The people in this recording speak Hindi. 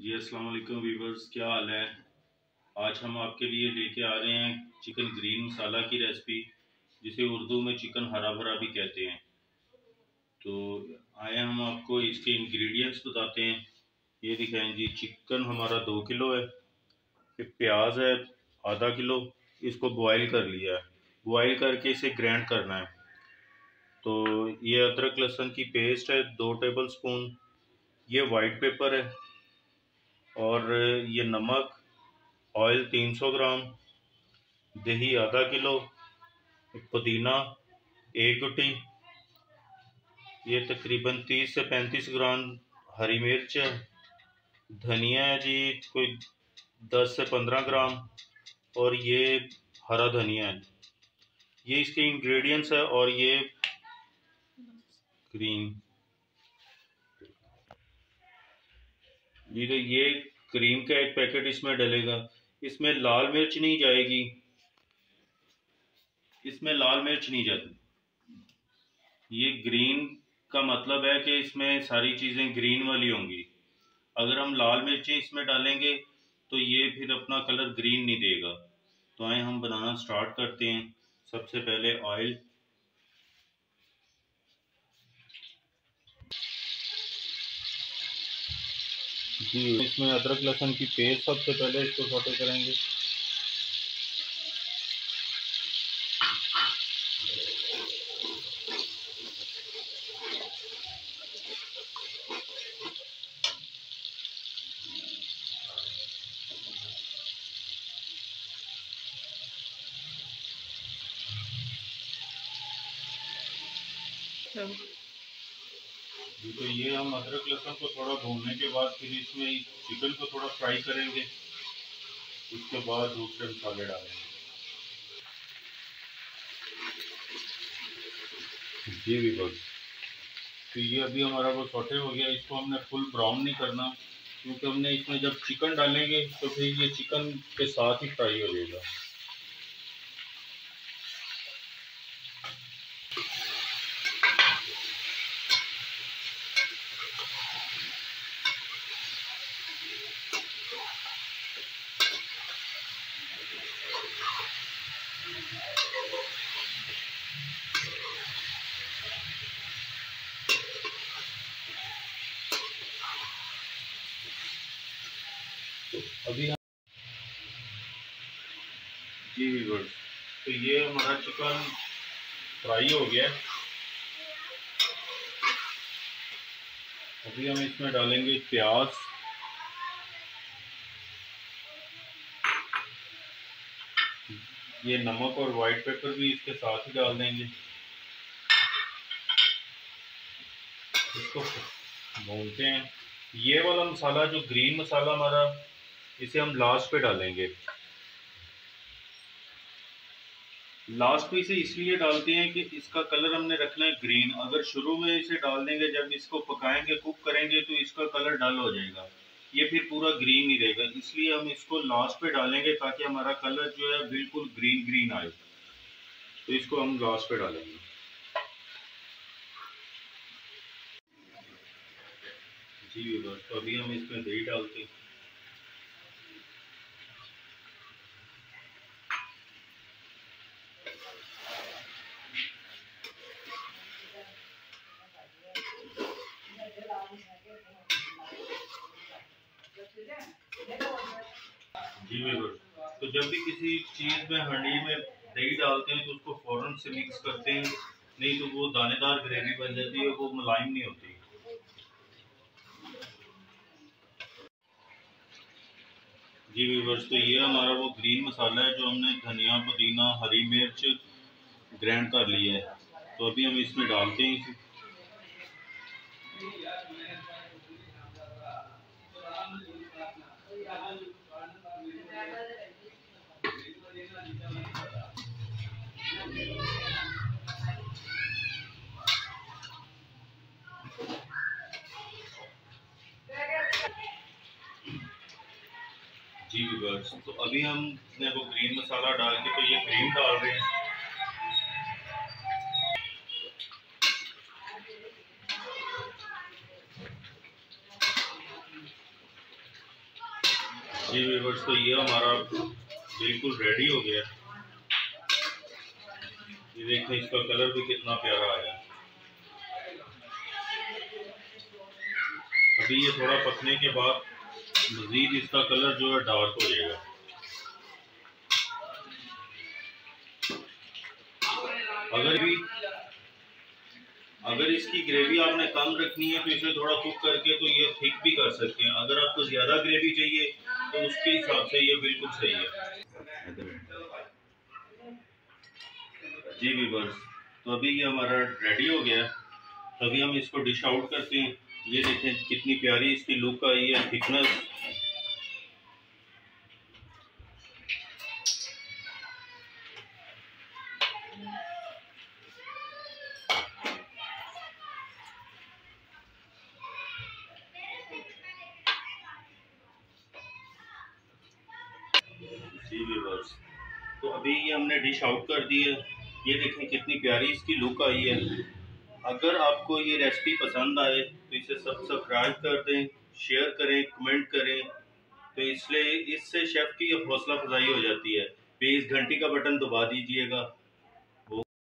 जी अस्सलाम वालेकुम वीवर्स, क्या हाल है। आज हम आपके लिए लेके आ रहे हैं चिकन ग्रीन मसाला की रेसिपी, जिसे उर्दू में चिकन हरा भरा भी कहते हैं। तो आए हम आपको इसके इंग्रेडिएंट्स बताते हैं। ये दिखाएं जी, चिकन हमारा 2 किलो है। फिर प्याज है आधा किलो, इसको बॉयल कर लिया है। बॉयल करके इसे ग्राइंड करना है। तो ये अदरक लहसुन की पेस्ट है 2 टेबल स्पून। ये वाइट पेपर है। और ये नमक, ऑयल 300 ग्राम, दही आधा किलो, पुदीना 1 गुटी, ये तकरीबन 30 से 35 ग्राम हरी मिर्च है, धनिया है जी कोई 10 से 15 ग्राम, और ये हरा धनिया है। ये इसके इंग्रेडिएंट्स है। और ये क्रीम, ये क्रीम का एक पैकेट इसमें डलेगा। इसमें लाल मिर्च नहीं जाएगी, इसमें लाल मिर्च नहीं जाती। ये ग्रीन का मतलब है कि इसमें सारी चीज़ें ग्रीन वाली होंगी। अगर हम लाल मिर्ची इसमें डालेंगे तो ये फिर अपना कलर ग्रीन नहीं देगा। तो आए हम बनाना स्टार्ट करते हैं। सबसे पहले ऑयल, जी इसमें अदरक लहसुन की पेस्ट सबसे पहले इसको सौटे करेंगे। जी तो ये हम अदरक लहसुन को थोड़ा भूनने के बाद फिर इसमें चिकन को थोड़ा फ्राई करेंगे। उसके बाद दूसरे मसाले डालेंगे। जी बिल्कुल। तो ये अभी हमारा वो सौटे हो गया। इसको हमने फुल ब्राउन नहीं करना, क्योंकि हमने इसमें जब चिकन डालेंगे तो फिर ये चिकन के साथ ही फ्राई हो जाएगा। अभी हम, जी व्यूअर्स, तो ये हमारा चिकन फ्राई हो गया। अभी हम इसमें डालेंगे प्याज, ये नमक और वाइट पेपर भी इसके साथ ही डाल देंगे। इसको भूनते हैं। ये वाला मसाला जो ग्रीन मसाला हमारा, इसे हम लास्ट पे डालेंगे। लास्ट में इसे इसलिए डालते हैं कि इसका कलर हमने रखना है ग्रीन। अगर शुरू में इसे डाल देंगे, जब इसको पकाएंगे कुक करेंगे, तो इसका कलर डल हो जाएगा, ये फिर पूरा ग्रीन नहीं रहेगा। इसलिए हम इसको लास्ट पे डालेंगे ताकि हमारा कलर जो है बिल्कुल ग्रीन ग्रीन आए। तो इसको हम लास्ट पे डालेंगे। जी बस, तो अभी हम इसमें दही डालते हैं। जी बिल्कुल। तो जब भी किसी चीज़ में हंडी में दही डालते हैं तो उसको फौरन से मिक्स करते हैं, नहीं तो वो दानेदार ग्रेवी बन जाती है, वो मुलायम नहीं होती। जी व्यूवर्स, तो ये हमारा वो ग्रीन मसाला है जो हमने धनिया, पुदीना, हरी मिर्च ग्राइंड कर लिया है। तो अभी हम इसमें डालते हैं इसे। जी व्यूवर्स, तो अभी हमने वो ग्रीन मसाला डाल के तो ये क्रीम डाल रहे हैं। जी व्यूअर्स, तो ये हमारा बिल्कुल रेडी हो गया। ये देखें, इसका कलर भी कितना प्यारा आया। अभी ये थोड़ा पकने के बाद मज़ीद इसका कलर जो है डार्क हो जाएगा। अगर इसकी ग्रेवी आपने कम रखनी है तो इसे थोड़ा कुक करके तो ये थिक भी कर सकते हैं। अगर आपको ज़्यादा ग्रेवी चाहिए तो उसके हिसाब से ये बिल्कुल सही है। जी व्यूअर्स, तो अभी ये हमारा रेडी हो गया। तो अभी हम इसको डिश आउट करते हैं। ये देखें कितनी प्यारी इसकी लुक आई है, थिकनेस। जी व्यूअर्स, तो अभी ये हमने डिश आउट कर दी है। ये देखें कितनी प्यारी इसकी लुक आई है। अगर आपको ये रेसिपी पसंद आए तो इसे सब्सक्राइब कर दें, शेयर करें, कमेंट करें। तो इसलिए इससे शेफ़ की हौसला अफजाई हो जाती है। प्लीज़ घंटी का बटन दबा दीजिएगा।